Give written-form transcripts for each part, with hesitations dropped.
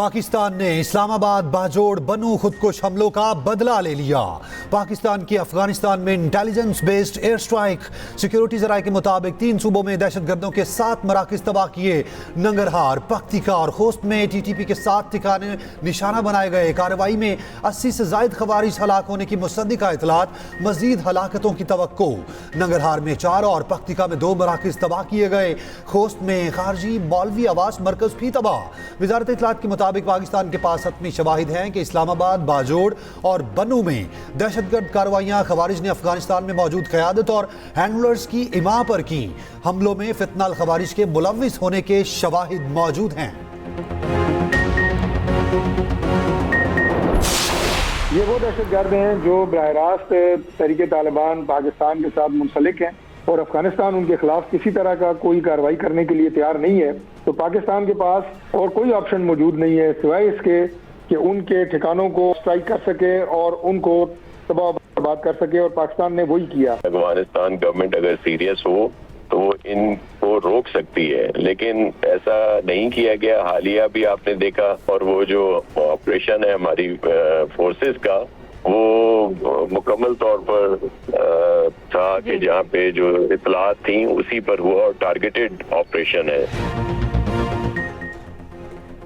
पाकिस्तान ने इस्लामाबाद बाजोड़ बनू खुदकुश हमलों का बदला ले लिया। पाकिस्तान की अफगानिस्तान में intelligence based air strike. Security जराये के मुताबिक 3 सूबों में दहशतगर्दों के 7 मराकज तबाह किए। नंगरहार, पख्तिका और खोस्त में TTP के 7 ठिकाने निशाना बनाए गए। कार्रवाई में 80 से जायद खवारिज हलाक होने की मुसद्दिका इतलात। मजीद हलाकतों की तवक्को। नंगरहार में 4 और पख्तिका में 2 मराकज तबाह किए गए। खोस्त में खारजी मौलवी आवास मरकज भी तबाह। वजारत इतलात के मुताबिक पाकिस्तान के पास हतमी शवाहिद हैं कि इस्लामाबाद, बाजोड़ और बनू में दहशतगर्द कार्रवाइयां खवारिज ने अफगानिस्तान में मौजूद क़यादत और हैंडलर्स की इमा पर की। हमलों में फितनाल खवारिज के मुलव्विस होने के शवाहिद मौजूद हैं। ये वो दहशतगर्द हैं जो बराह रास्त तहरीक तालिबान पाकिस्तान के साथ मुंसलिक हैं और अफगानिस्तान उनके खिलाफ किसी तरह का कोई कार्रवाई करने के लिए तैयार नहीं है। तो पाकिस्तान के पास और कोई ऑप्शन मौजूद नहीं है सिवाय इसके कि उनके ठिकानों को स्ट्राइक कर सके और उनको तबाह बर्बाद कर सके, और पाकिस्तान ने वही किया। अफगानिस्तान गवर्नमेंट अगर सीरियस हो तो इनको रोक सकती है, लेकिन ऐसा नहीं किया गया। हालिया भी आपने देखा, और वो जो ऑपरेशन है हमारी फोर्सेस का, वो मुकम्मल तौर पर था कि जहाँ पे जो इतलात थी उसी पर हुआ, और टारगेटेड ऑपरेशन है।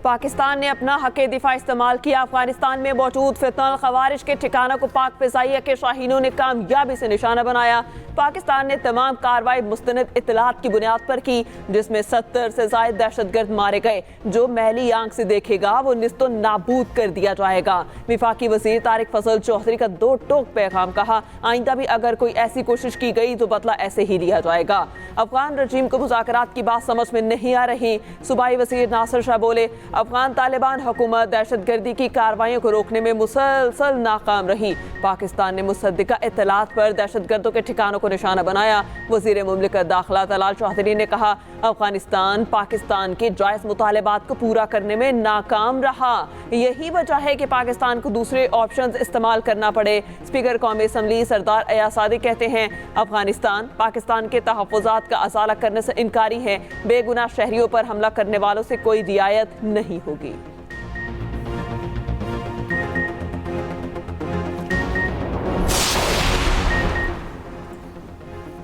पाकिस्तान ने अपना हक़ दिफा इस्तेमाल किया। अफगानिस्तान में मौजूद फितनल खवारिज के ठिकानों को पाक फ़िज़ाइया के शाहीनों ने कामयाबी से निशाना बनाया। पाकिस्तान ने तमाम कार्रवाई मुस्तनद इतलात की बुनियाद पर की, जिसमें 70 से ज़ायद दहशतगर्द मारे गए। जो महली आंख से देखेगा वो निस्तो नाबूद कर दिया जाएगा। वफाकी वज़ीर तारिक फजल चौधरी का 2 टोक पैगाम कहा, आइंदा भी अगर कोई ऐसी कोशिश की गई तो बदला ऐसे ही लिया जाएगा। अफगान रजीम को मुज़ाकरात की बात समझ में नहीं आ रही। सूबाई वज़ीर नासिर शाह बोले, अफगान तालिबान हुकूमत दहशतगर्दी की कार्रवाइयों को रोकने में मुसलसल नाकाम रही। पाकिस्तान ने मुसद्दिका इत्तलात पर दहशतगर्दों के ठिकानों को निशाना बनाया। वज़ीर मुमलिकत दाखिला तलाल चौधरी ने कहा, अफगानिस्तान पाकिस्तान के जायज़ मुतालबात को पूरा करने में नाकाम रहा। यही वजह है कि पाकिस्तान को दूसरे ऑप्शंस इस्तेमाल करना पड़े। स्पीकर कौमी असम्बली सरदार अयाज सादिक कहते हैं, अफगानिस्तान पाकिस्तान के तहफ़्फ़ुज़ात का अज़ाला करने से इनकारी है। बेगुनाह शहरियों पर हमला करने वालों से कोई रियायत नहीं होगी।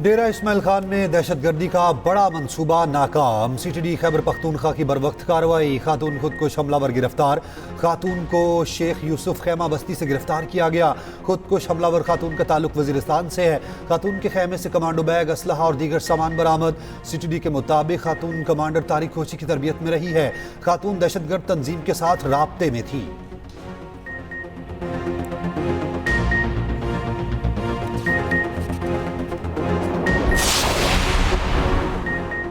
डेरा इस्माइल खान में दहशतगर्दी का बड़ा मंसूबा नाकाम। CTD खैबर पख्तूनख्वा की बरवक्त कार्रवाई। खातून खुदकुश हमलावर गिरफ्तार। खातून को शेख यूसुफ खैमा बस्ती से गिरफ्तार किया गया। खुदकुश हमलावर खातून का ताल्लुक वजीरिस्तान से है। खातून के खैमे से कमांडो बैग, असलहा और दीगर सामान बरामद। CTD के मुताबिक खातून कमांडर तारिक खोची की तरबियत में रही है। खातून दहशतगर्द तंजीम के साथ राब्ते में थी।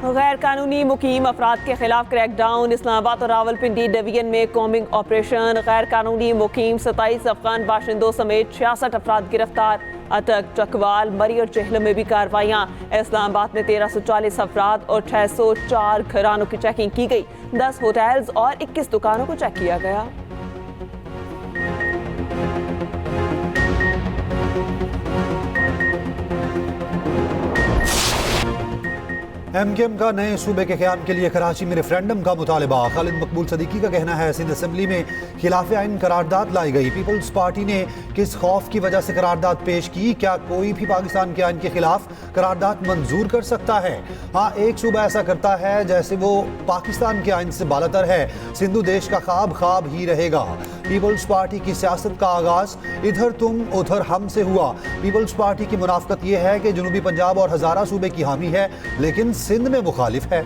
गैर कानूनी मुकीम अफराद के खिलाफ क्रैकडाउन। इस्लामाबाद और रावलपिंडी डिवीजन में कॉम्बिंग ऑपरेशन। गैर कानूनी मुकीम 27 अफगान बाशिंदों समेत 66 अफराद गिरफ्तार। अटक, चकवाल, मरी और चहलम में भी कार्रवाइयाँ। इस्लामाबाद में 1340 अफराद और 604 घरानों की चेकिंग की गई। 10 होटल्स और 21 दुकानों को चेक किया गया। MKM का नए सूबे के क़याम के लिए कराची में रेफरेंडम का मुतालबा। खालिद मकबूल सदीकी का कहना है, सिंध असम्बली में खिलाफ आइन करारदाद लाई गई। पीपल्स पार्टी ने किस खौफ की वजह से करारदाद पेश की? क्या कोई भी पाकिस्तान के आइन के खिलाफ करारदाद मंजूर कर सकता है? हाँ, एक सूबा ऐसा करता है जैसे वो पाकिस्तान के आइन से बालातर है। सिंधु देश का ख्वाब ख्वाब ही रहेगा। पीपल्स पार्टी की सियासत का आगाज इधर तुम उधर हम से हुआ। पीपल्स पार्टी की मुनाफकत यह है कि जनूबी पंजाब और हजारा सूबे की हामी है, लेकिन सिंध में मुखालिफ है।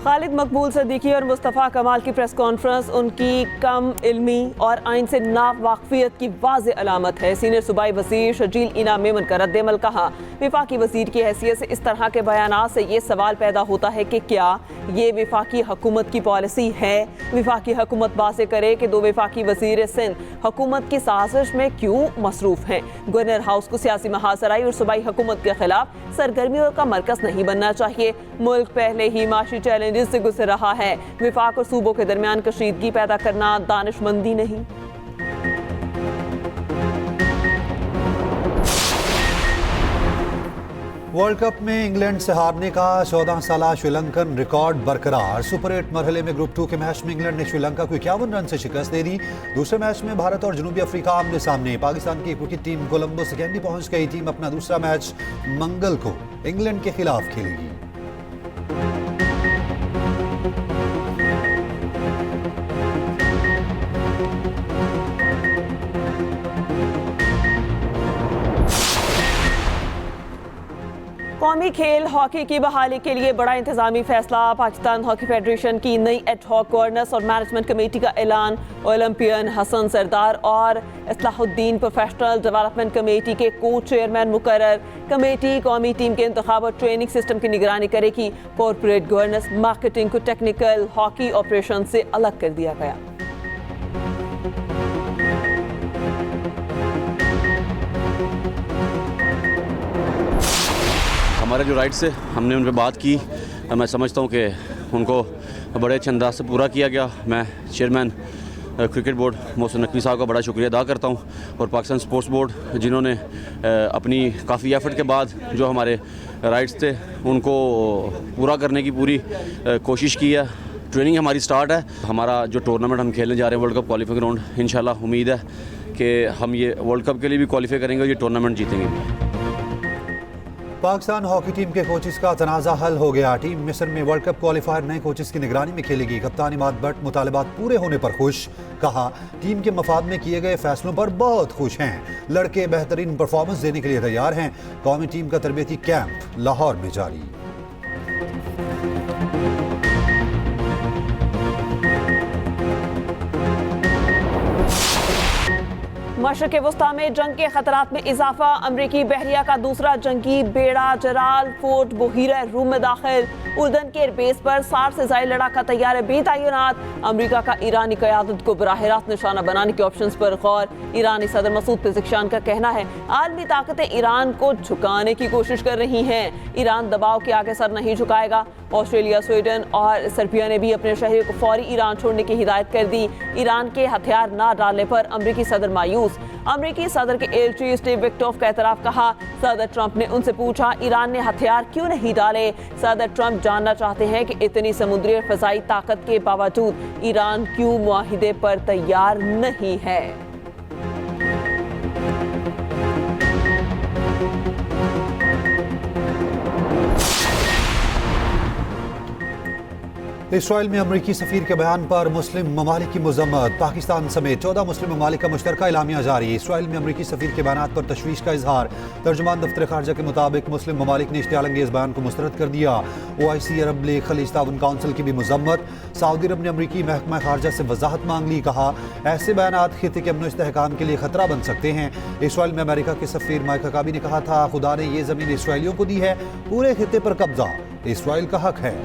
खालिद मकबूल सदीकी और मुस्तफ़ा कमाल की प्रेस कॉन्फ्रेंस उनकी कम इल्मी और आइन से नावाकफियत की वाज़े अलामत है। सीनियर सूबाई वज़ीर शजील इना मेमन का रद्द-ए-अमल कहा, वफाकी वज़ीर की हैसियत से इस तरह के बयानात से ये सवाल पैदा होता है कि क्या ये वफाकी हुकूमत की पॉलिसी है? वफाकी हुकूमत बातें करे कि 2 वफाकी वज़ीर सिंध हुकूमत की साजिश में क्यों मसरूफ़ हैं। गवर्नर हाउस को सियासी महासराई और सूबाई हुकूमत के खिलाफ सरगर्मियों का मरकज़ नहीं बनना चाहिए। मुल्क पहले ही माशी चैलेंजेस से गुजर रहा है। विफाक और सूबों के दरमियान कशीदगी पैदा करना दानिशमंदी नहीं। वर्ल्ड कप में इंग्लैंड से हारने का 14 साला श्रीलंकन रिकॉर्ड बरकरार। सुपर 8 मरहले में ग्रुप 2 के मैच में इंग्लैंड ने श्रीलंका को 51 रन से शिकस्त दे दी। दूसरे मैच में भारत और जनूबी अफ्रीका आमने सामने। पाकिस्तान की क्रिकेट टीम कोलंबो सेकेंडरी पहुंच गई। टीम अपना दूसरा मैच मंगल को इंग्लैंड के खिलाफ खेलेगी। कौमी खेल हॉकी की बहाली के लिए बड़ा इंतजामी फैसला। पाकिस्तान हॉकी फेडरेशन की नई एडहॉक गवर्नेंस और मैनेजमेंट कमेटी का ऐलान। ओलंपियन हसन सरदार और इस्लाहुद्दीन प्रोफेशनल डेवलपमेंट कमेटी के को चेयरमैन मुकर्रर। कमेटी कौमी टीम के इंतखाब और ट्रेनिंग सिस्टम की निगरानी करेगी। कॉरपोरेट गवर्नेंस मार्केटिंग को टेक्निकल हॉकी ऑपरेशन से अलग कर दिया गया। हमारे जो राइट्स है हमने उन पर बात की। मैं समझता हूँ कि उनको बड़े अच्छे अंदाज से पूरा किया गया। मैं chairman cricket board Mohsin Naqvi साहब का बड़ा शुक्रिया अदा करता हूँ और पाकिस्तान स्पोर्ट्स बोर्ड जिन्होंने अपनी काफ़ी एफर्ट के बाद जो हमारे राइट्स थे उनको पूरा करने की पूरी कोशिश की है। ट्रेनिंग हमारी स्टार्ट है। हमारा जो टूर्नामेंट हम खेलने जा रहे हैं वर्ल्ड कप क्वालिफाइंग राउंड, इंशाल्लाह उम्मीद है कि हम ये वर्ल्ड कप के लिए भी क्वालिफाई करेंगे और ये टूर्नामेंट जीतेंगे। पाकिस्तान हॉकी टीम के कोचेस का तनाज़ा हल हो गया। टीम मिस्र में वर्ल्ड कप क्वालिफायर नए कोचेस की निगरानी में खेलेगी। कप्तान इमाद भट्ट मुतालिबात पूरे होने पर खुश। कहा, टीम के मफाद में किए गए फैसलों पर बहुत खुश हैं। लड़के बेहतरीन परफॉर्मेंस देने के लिए तैयार हैं। कौमी टीम का तरबियती कैंप लाहौर में जारी। मशरक़ वस्ता में जंग के खतरात में इजाफा। अमरीकी बहरिया का दूसरा जंगी बेड़ा जलाल फोर्ट बुहीरा रूम में दाखिल। उर्दन के एयरबेस पर 60 से ज़ायद लड़ाका तैयार बेतैनात। अमरीका का ईरानी क़यादत को बराह रास्त निशाना बनाने के ऑप्शन पर गौर। ईरानी सदर मसूद पेज़ेश्कियान का कहना है आलमी ताकतें ईरान को झुकाने की कोशिश कर रही हैं। ईरान दबाव के आगे सर नहीं झुकाएगा। ऑस्ट्रेलिया, स्वीडन और सर्बिया ने भी अपने शहरियों को फौरी ईरान छोड़ने की हिदायत कर दी। ईरान के हथियार न डालने पर अमरीकी सदर मायूस। अमरीकी सदर के एलची स्टीव विक्टोफ का एतराफ़। कहा, सदर ट्रंप ने उनसे पूछा ईरान ने हथियार क्यों नहीं डाले। सदर ट्रंप जानना चाहते हैं कि इतनी समुद्री और फ़ज़ाई ताकत के बावजूद ईरान क्यों मुआहिदे पर तैयार नहीं है। इसराइल में अमरीकी सफ़ीर के बयान पर मुस्लिम ममालिक की मज़म्मत। पाकिस्तान समेत 14 मुस्लिम ममालिक का मुश्तरका एलामिया जारी। इसराइल में अमरीकी सफ़ीर के बयान पर तशवीश का इजहार। तर्जुमान दफ्तर खारजा के मुताबिक मुस्लिम ममालिक ने इश्तियाल अंगेज़ बयान को मुस्तरद कर दिया। OIC अरब लीग खलीज ताउन काउंसिल की भी मज़म्मत। सऊदी अरब ने अमरीकी महकमा खारजा से वजाहत मांग ली। कहा, ऐसे बयान खित्ते के अमन इस्तेहकाम के लिए खतरा बन सकते हैं। इसराइल में अमेरिका के सफ़ीर माइक हकाबी ने कहा था, खुदा ने ये ज़मीन इसराइलियों को दी है, पूरे खित्ते पर कब्जा इसराइल का हक है।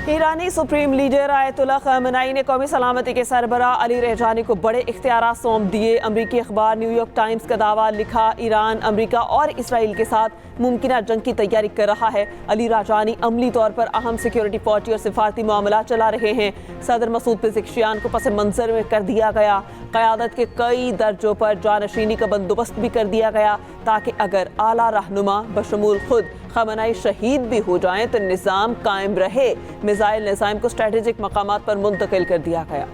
ईरानी सुप्रीम लीडर आयतुल्लाह खamenei ने कौमी सलामती के सरबराह अली रेजानी को बड़े इख्तियारात सौंप दिए। अमरीकी अखबार न्यूयॉर्क टाइम्स का दावा लिखा, ईरान अमरीका और इसराइल के साथ मुमकिना जंग की तैयारी कर रहा है। अली रेजानी अमली तौर पर अहम सिक्योरिटी पार्टी और सिफारती मामला चला रहे हैं। सदर मसूद पेज़ेश्कियान को पस मंजर में कर दिया गया। क़यादत के कई दर्जों पर जानशीनी का बंदोबस्त भी कर दिया गया ताकि अगर आला रहनुमा बशमूल खुद खamenei शहीद भी हो जाएं तो निज़ाम कायम रहे। मिसाइल निज़ाम को स्ट्रेटेजिक मकामात पर मुंतकिल कर दिया गया।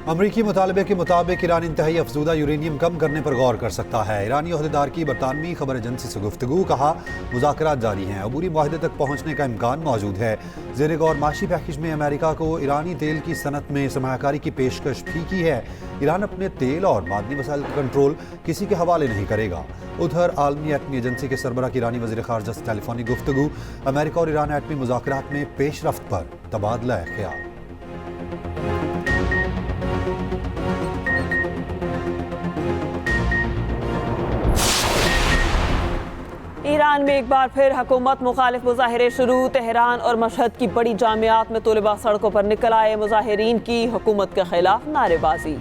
अमरीकी मुतालबे के मुताबिक ईरान इंतहाई अफजूदा यूरेनियम कम करने पर गौर कर सकता है। ईरानी ओहदेदार की बरतानवी खबर एजेंसी से गुफ्तगू। कहा, मुज़ाकरात जारी हैं, अबूरी मुआहदे तक पहुँचने का इम्कान मौजूद है। ज़ेर गौर माशी पैकेज में अमेरिका को ईरानी तेल की सनत में सरमायाकारी की पेशकश भी की है। ईरान अपने तेल और मादनी वसाइल का कंट्रोल किसी के हवाले नहीं करेगा। उधर आलमी एटमी एजेंसी के सरबराह की ईरानी वज़ीर ख़ारजा से टेलीफोनिक गुफ्तगू। अमेरिका और ईरान एटमी मुज़ाकरात में पेशरफ्त पर तबादला ख्याल। ईरान में एक बार फिर हुकूमत मुखालिफ मुजाहिरे शुरू। तेहरान और मशहद की बड़ी जामियात में तलबा सड़कों पर निकल आए। मुजाहिरीन की हुकूमत के खिलाफ नारेबाजी।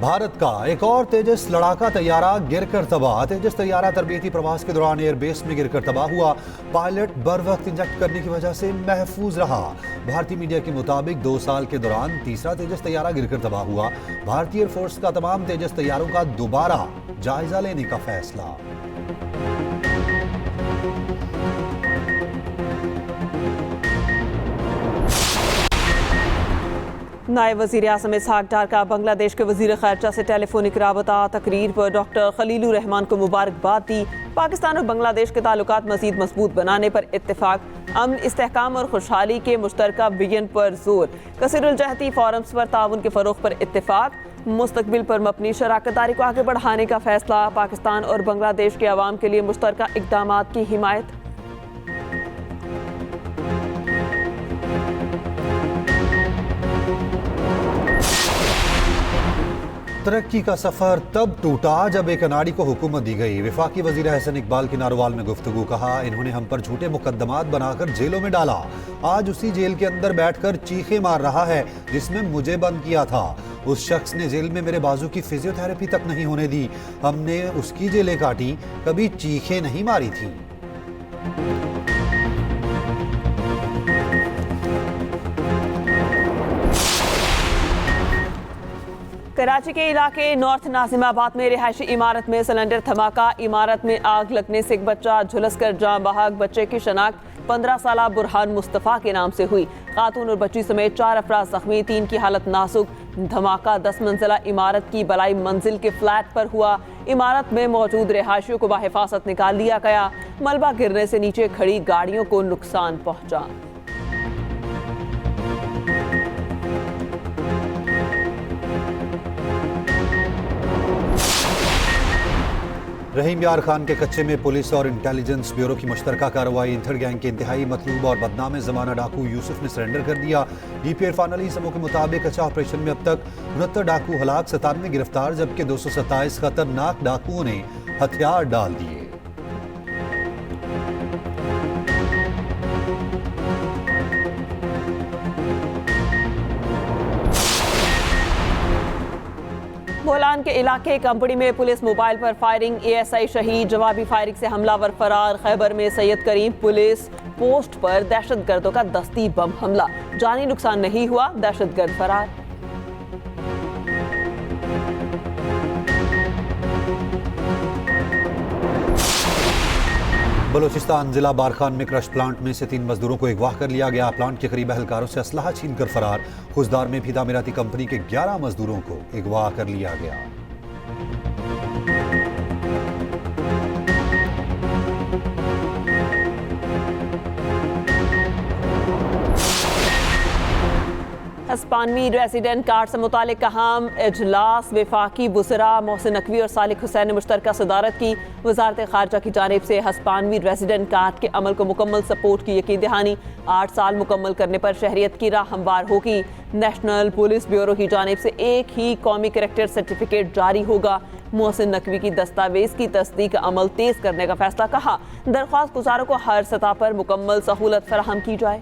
भारत का एक और तेजस लड़ाका तैयारा गिरकर तबाह। तेजस तैयारा तरबीती प्रवास के दौरान एयरबेस में गिरकर तबाह हुआ। पायलट बर वक्त इंजेक्ट करने की वजह से महफूज रहा। भारतीय मीडिया के मुताबिक 2 साल के दौरान तीसरा तेजस तैयारा गिरकर तबाह हुआ। भारतीय एयरफोर्स का तमाम तेजस तैयारों का दोबारा जायजा लेने का फैसला। नायब वज़ीर आज़म इसहाक डार का बांग्लादेश के वज़ीर ख़ारजा से टेलीफोनिक राबता। तकरीर पर डॉक्टर खलीलुर रहमान को मुबारकबाद दी। पाकिस्तान और बांग्लादेश के ताल्लुकात मज़ीद मजबूत बनाने पर इत्तेफाक। अमन, इस्तेहकाम और खुशहाली के मुश्तरका विजन पर जोर। कसीरुल जहती फोरम्स पर ताउन के फ़रोग़ पर इत्तेफाक। मुस्तक़बिल पर मबनी शराकतदारी को आगे बढ़ाने का फैसला। पाकिस्तान और बांग्लादेश के अवाम के लिए मुश्तरका इक़दामात की हिमायत। तरक्की का सफर तब टूटा जब एक अनाड़ी को हुकूमत दी गई। वफाकी वजीर अहसन इकबाल की नारोवाल में गुफ्तगू। कहा, इन्होंने हम पर झूठे मुकदमात बनाकर जेलों में डाला। आज उसी जेल के अंदर बैठकर चीखे मार रहा है जिसमें मुझे बंद किया था। उस शख्स ने जेल में मेरे बाजू की फिजियोथेरेपी तक नहीं होने दी। हमने उसकी जेलें काटी, कभी चीखें नहीं मारी थी। कराची के इलाके नॉर्थ नाजिमाबाद में रिहायशी इमारत में सिलेंडर धमाका। इमारत में आग लगने से एक बच्चा झुलसकर जान बहक। बच्चे की शनाख्त 15 साला बुरहान मुस्तफ़ा के नाम से हुई। खातून और बच्ची समेत 4 अफराद जख्मी, 3 की हालत नाजुक। धमाका 10 मंजिला इमारत की बलाई मंजिल के फ्लैट पर हुआ। इमारत में मौजूद रिहायशियों को बाहिफाजत निकाल लिया गया। मलबा गिरने से नीचे खड़ी गाड़ियों को नुकसान पहुंचा। रहीम यार खान के कच्चे में पुलिस और इंटेलिजेंस ब्यूरो की मुश्तरका कार्रवाई। इंथड़ गैंग के इंतहाई मतलूब और बदनाम ज़माना डाकू यूसुफ ने सरेंडर कर दिया। DP इरफान अली समूह के मुताबिक अच्छा ऑपरेशन में अब तक 69 डाकू हलाक, 97 गिरफ्तार, जबकि 227 खतरनाक डाकुओं ने हथियार डाल दिए। बोलान के इलाके कंपनी में पुलिस मोबाइल पर फायरिंग। ASI शहीद, जवाबी फायरिंग से हमलावर फरार। खैबर में सैयद करीम पुलिस पोस्ट पर दहशतगर्दों का दस्ती बम हमला। जानी नुकसान नहीं हुआ, दहशतगर्द फरार। बलूचिस्तान जिला बारखान में क्रश प्लांट में से 3 मजदूरों को अगवा कर लिया गया। प्लांट के करीब अहलकारों से असलहा छीन कर फरार। खुजदार में भी तामीराती कंपनी के 11 मजदूरों को अगवा कर लिया गया। हस्पानवी रेजिडेंट कार्ड से मुतालिक अहम इजलास वफाकी वज़रा मोहसिन नकवी और सालिक हुसैन ने मुश्तरका सदारत की। वजारत खारजा की जानिब से हस्पानवी रेजिडेंट कार्ड के अमल को मुकम्मल सपोर्ट की यकीन दहानी। 8 साल मुकम्मल करने पर शहरियत की राह हमवार होगी। नेशनल पुलिस ब्यूरो की जानिब से एक ही कौमी करैक्टर सर्टिफिकेट जारी होगा। मोहसिन नकवी की दस्तावेज की तस्दीक अमल तेज करने का फैसला। कहा, दरख्वास्त गुजारों को हर सतह पर मुकम्मल सहूलत फराहम की जाए।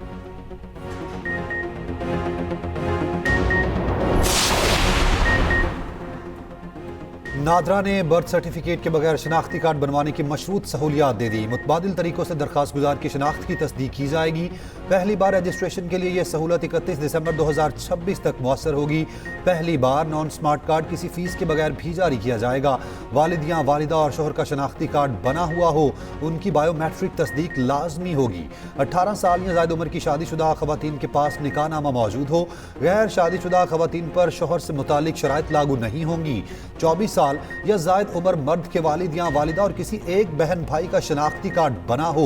नादरा ने बर्थ सर्टिफिकेट के बगैर शनाख्ती कार्ड बनवाने की मशरूत सहूलियात दे दी। मुतबादिल तरीकों से दरखास्त गुजार की शनाख्त की तस्दीक की जाएगी। पहली बार रजिस्ट्रेशन के लिए यह सहूलत 31 दिसंबर 2026 तक मौसर होगी। पहली बार नॉन स्मार्ट कार्ड किसी फीस के बगैर भी जारी किया जाएगा। वालिद या वालिदा और शोहर का शनाख्ती कार्ड बना हुआ हो, उनकी बायोमेट्रिक तस्दीक लाजमी होगी। 18 साल या ज़ायद उम्र की शादीशुदा खवातीन के पास निकाहनामा मौजूद हो। गैर शादीशुदा खवातीन पर शोहर से मुतालिक शराइत लागू नहीं होंगी। 24 साल या ज़ायद उम्र मर्द के वालिद या वालिदा और किसी एक बहन भाई का शनाख्ती कार्ड बना हो।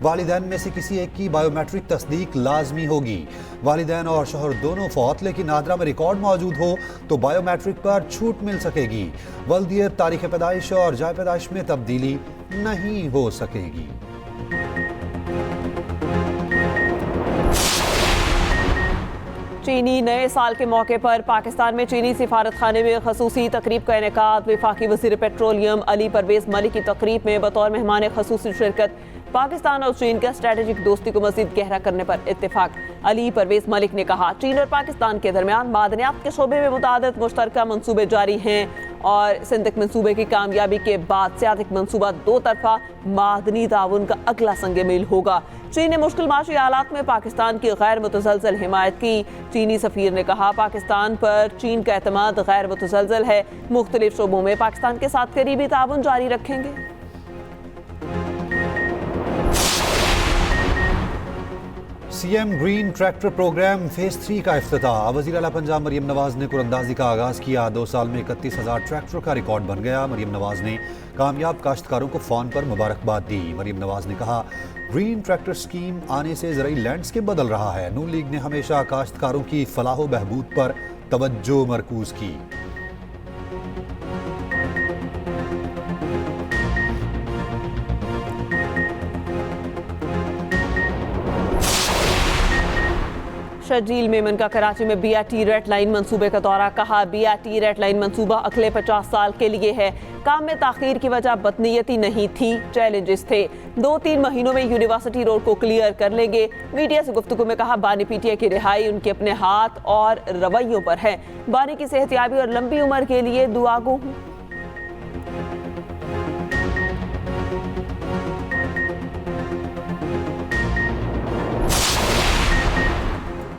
वालिदैन में से किसी एक की बायोमेट्रिक तस्दीक लाजमी होगी। वालिदैन और शोहर दोनों फौत लेकिन नादरा में रिकॉर्ड मौजूद हो तो बायोमेट्रिक पर छूट मिल सकेगी। वल्दियत, तारीख पैदाइश और जाय पैदाइश में तब्दीली नहीं हो सकेगी। चीनी नए साल के मौके पर पाकिस्तान में चीनी सिफारत खाने में खसूसी तकरीब का इनेकाद। वफाकी वज़ीर पेट्रोलियम अली परवेज़ मलिक की तकरीब में बतौर मेहमान खसूसी शिरकत। पाकिस्तान और चीन का स्ट्रेटेजिक दोस्ती को मज़ीद गहरा करने पर इत्तेफाक। अली परवेज मलिक ने कहा, चीन और पाकिस्तान के दरमियान मादनियात के शोबे में मुतादिद मुश्तरका मंसूबे जारी हैं और सिंधक मंसूबे की कामयाबी के बाद सियातिक मंसूबा दो तरफा मादनी ताउन का अगला संग मील होगा। चीन ने मुश्किल माशी हालात में पाकिस्तान की गैर मुतसलसल हिमायत की। चीनी सफीर ने कहा, पाकिस्तान पर चीन का एतमाद गैर मुतसलसल है, मुख्तलिफ शोबों में पाकिस्तान के साथ करीबी ताउन जारी रखेंगे। CM green tractor program phase 3 का इफ्तिताह। वज़ीर आला पंजाब मरियम नवाज ने कुरंदाजी का आगाज किया। 2 साल में 31,000 ट्रैक्टर का रिकॉर्ड बन गया। मरियम नवाज ने कामयाब काश्तकारों को फोन पर मुबारकबाद दी। मरियम नवाज ने कहा, ग्रीन ट्रैक्टर स्कीम आने से ज़राई लैंडस्केप बदल रहा है। नून लीग ने हमेशा काश्तकारों की फलाह बहबूद पर तवज्जो मरकूज की। शर्जील मेमन का कराची में BRT रेड लाइन मंसूबे का दौरा। कहा, BRT रेड लाइन मंसूबा अगले 50 साल के लिए है। काम में ताखीर की वजह बदनीयती नहीं थी, चैलेंजेस थे। 2-3 महीनों में यूनिवर्सिटी रोड को क्लियर कर लेंगे। मीडिया से गुफ्तगू में कहा, बानी पीटीए की रिहाई उनके अपने हाथ और रवैयों पर है। बानी की सेहतयाबी और लंबी उम्र के लिए दुआगो हूँ।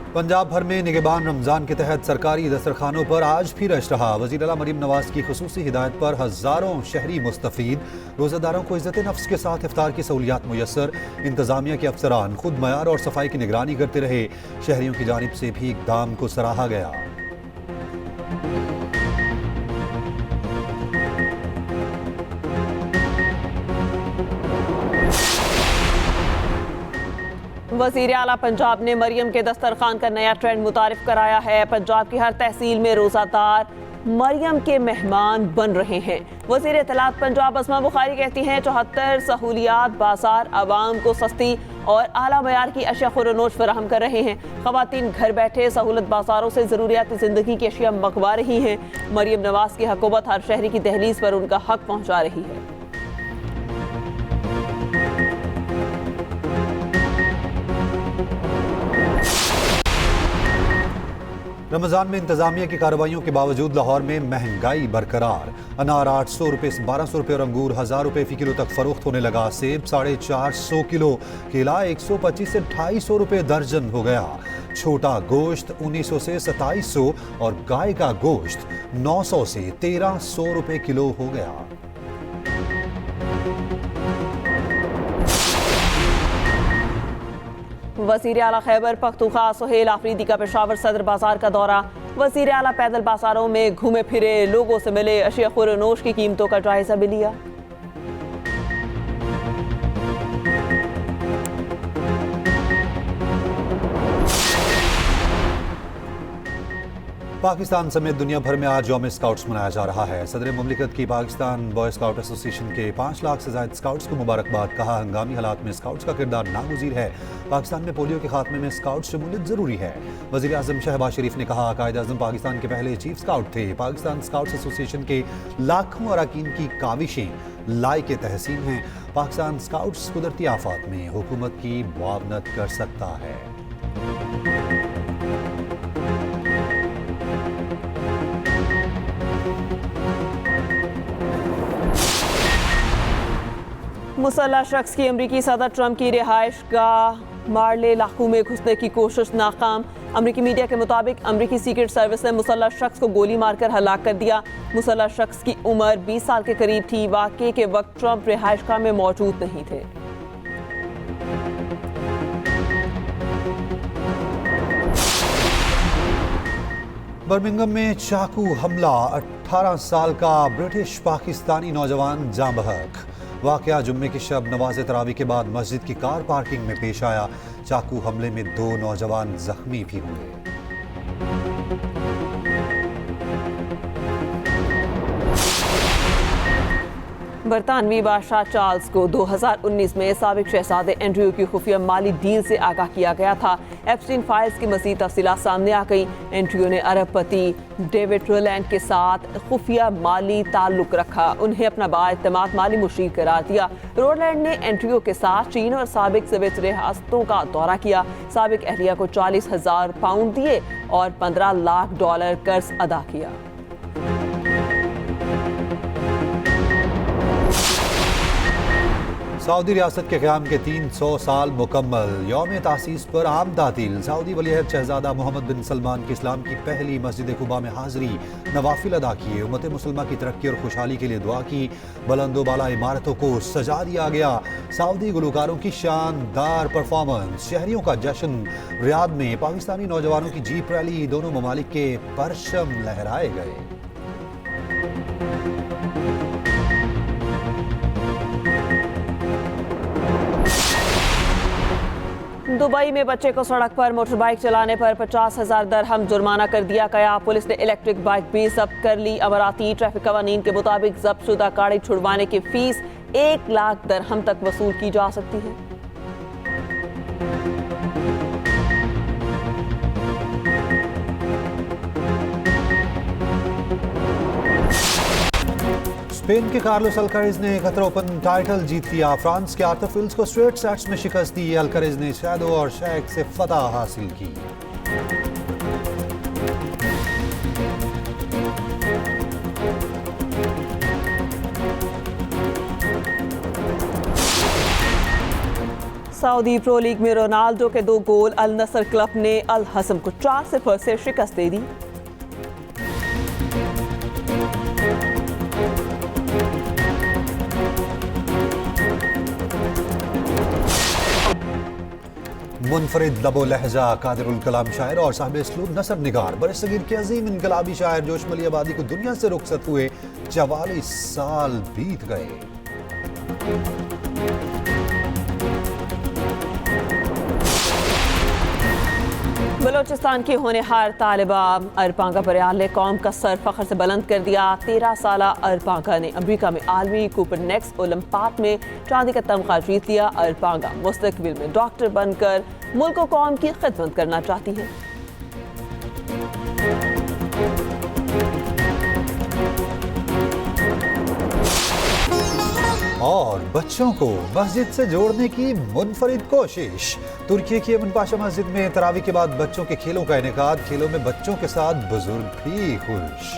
पंजाब भर में निगहबान रमज़ान के तहत सरकारी दस्तरखानों पर आज भी रश रहा। वज़ीर आला मरियम नवाज की खुसूसी हिदायत पर हज़ारों शहरी मुस्तफ़ीद। रोज़ादारों को इज़्ज़त नफ्स के साथ इफ्तार की सहूलियात मुयस्सर। इंतज़ामिया के अफसरान खुद मयार और सफाई की निगरानी करते रहे। शहरियों की जानिब से भी इक़दाम को सराहा गया। वज़ीर आला पंजाब ने मरियम के दस्तरखान का नया ट्रेंड मुतारिफ कराया है। पंजाब की हर तहसील में रोज़ादार मरियम के मेहमान बन रहे हैं। वज़ीर इत्तलात पंजाब अस्मा बुखारी कहती हैं, 74 सहूलियात बाजार आवाम को सस्ती और आला मयार की अशिया खुरनोश फराहम कर रहे हैं। ख़वातीन घर बैठे सहूलत बाजारों से ज़रूरियात ज़िंदगी की अशिया मंगवा रही हैं। मरियम नवाज की हुकूमत हर शहरी की दहलीज पर उनका हक पहुँचा रही है। रमज़ान में इंतजामिया की कार्रवाइयों के बावजूद लाहौर में महंगाई बरकरार। अनार 800 रुपये से 1200 रुपये और अंगूर 1000 रुपये फी किलो तक फरोख्त होने लगा। सेब 450 किलो, केला 125 से 250 रुपये दर्जन हो गया। छोटा गोश्त 1900 से 2700 और गाय का गोश्त 900 से 1300 रुपये किलो हो गया। वज़ीर आला खैबर पख्तूनख्वा सुहेल आफरीदी का पेशावर सदर बाजार का दौरा। वज़ीर आला पैदल बाजारों में घूमे फिरे, लोगों से मिले, अशिया खुरनोश की कीमतों का जायजा भी लिया। पाकिस्तान समेत दुनिया भर में आज यौम स्काउट्स मनाया जा रहा है। सदर मुमलिकत की पाकिस्तान बॉय स्काउट एसोसिएशन के 5 लाख से ज़ायद स्काउट्स को मुबारकबाद। कहा, हंगामी हालात में स्काउट्स का किरदार नागुज़ीर है। पाकिस्तान में पोलियो के खात्मे में स्काउट्स शमूलियत ज़रूरी है। वज़ीर आज़म शहबाज शरीफ ने कहा, कायद आज़म पाकिस्तान के पहले चीफ स्काउट थे। पाकिस्तान स्काउट्स एसोसिएशन के लाखों अरकान की काविशें लायक तहसीन हैं। पाकिस्तान स्काउट्स कुदरती आफात में हुकूमत की मुआवनत कर सकता है। मुसल्लह शख्स की अमरीकी सदर ट्रंप की रिहाइश गाह मार्ले इलाकों में घुसने की कोशिश नाकाम। अमरीकी मीडिया के मुताबिक अमरीकी सीक्रेट सर्विस ने मुसल्लह शख्स को गोली मारकर हलाक कर दिया। मुसल्लह शख्स की उम्र 20 साल के करीब थी। वाक़े के वक्त ट्रंप रिहाइश गाह में मौजूद नहीं थे। बर्मिंघम में चाकू हमला, 18 साल का ब्रिटिश पाकिस्तानी नौजवान जाँ बहक। वाक़या जुम्मे की शब नमाज तरावी के बाद मस्जिद की कार पार्किंग में पेश आया। चाकू हमले में 2 नौजवान जख्मी भी हुए। बरतानवी बादशाह चार्ल्स को 2019 में साबिक शहजादे एंड्रयू की खुफिया माली डील से आगाह किया गया था। एप्स्टीन फाइल्स की मज़ीद तफसीलात सामने आ गई। एंड्रयू ने अरबपति डेविड रोलैंड के साथ खुफिया माली ताल्लुक रखा, उन्हें अपना बाएतमाद माली मुशीर करार दिया। रोलैंड ने एंड्रयू के साथ चीन और साबिक सोवियत रियासतों का दौरा किया, साबिक अहलिया को 40,000 पाउंड दिए और $15 लाख कर्ज अदा किया। सऊदी रियासत के क़याम के 300 साल मुकम्मल। यौम तासीस पर आम तातील। सऊदी वलीअहद शहजादा मोहम्मद बिन सलमान की इस्लाम की पहली मस्जिद कुबा में हाज़री, नवाफिल अदा किए, उम्मत मुसलमा की तरक्की और खुशहाली के लिए दुआ की। बुलंदोबाला इमारतों को सजा दिया गया। सऊदी गुलकारों की शानदार परफॉर्मेंस, शहरियों का जश्न। रियाद में पाकिस्तानी नौजवानों की जीप रैली, दोनों ममालिक के परचम लहराए गए। दुबई में बच्चे को सड़क पर मोटर बाइक चलाने पर 50,000 दरहम जुर्माना कर दिया गया। पुलिस ने इलेक्ट्रिक बाइक भी जब्त कर ली। अमराती ट्रैफिक कवानीन के मुताबिक जब्तशुदा गाड़ी छुड़वाने की फीस 1 लाख दरहम तक वसूल की जा सकती है। स्पेन के कार्लोस अल्कारेज ने कतर ओपन टाइटल जीत लिया। फ्रांस के आर्थर फिल्स को स्ट्रेट सेट्स में शिकस्त दी। अल्कारेज ने शैडो और शेक से फतह हासिल की। सऊदी प्रो लीग में रोनाल्डो के 2 गोल। अल नसर क्लब ने अल हसम को 4-0 से शिकस्त दे दी। मुनफरिद लबो लहजा कादिरुल कलाम शायर और साहिब इसलूब नसर निगार बरसगीर के अजीम इनकलाबी शायर जोशमली आबादी को दुनिया से रुखसत हुए 44 साल बीत गए। बलोचिस्तान की होनहार तालिबा अरपांगा बरियाल ने कौम का सर फख्र से बुलंद कर दिया। 13 साला अरपांगा ने अमेरिका में आलमी कूपर नेक्स्ट ओलंपियाड में चांदी का तमगा जीत लिया। अरपांगा मुस्तकबिल में डॉक्टर बनकर मुल्क और कौम की खिदमत करना चाहती है। और बच्चों को मस्जिद से जोड़ने की मुनफरिद कोशिश। तुर्की की अमन पाशा मस्जिद में तरावी के बाद बच्चों के खेलों का इनेकाद। खेलों में बच्चों के साथ बुजुर्ग भी खुश।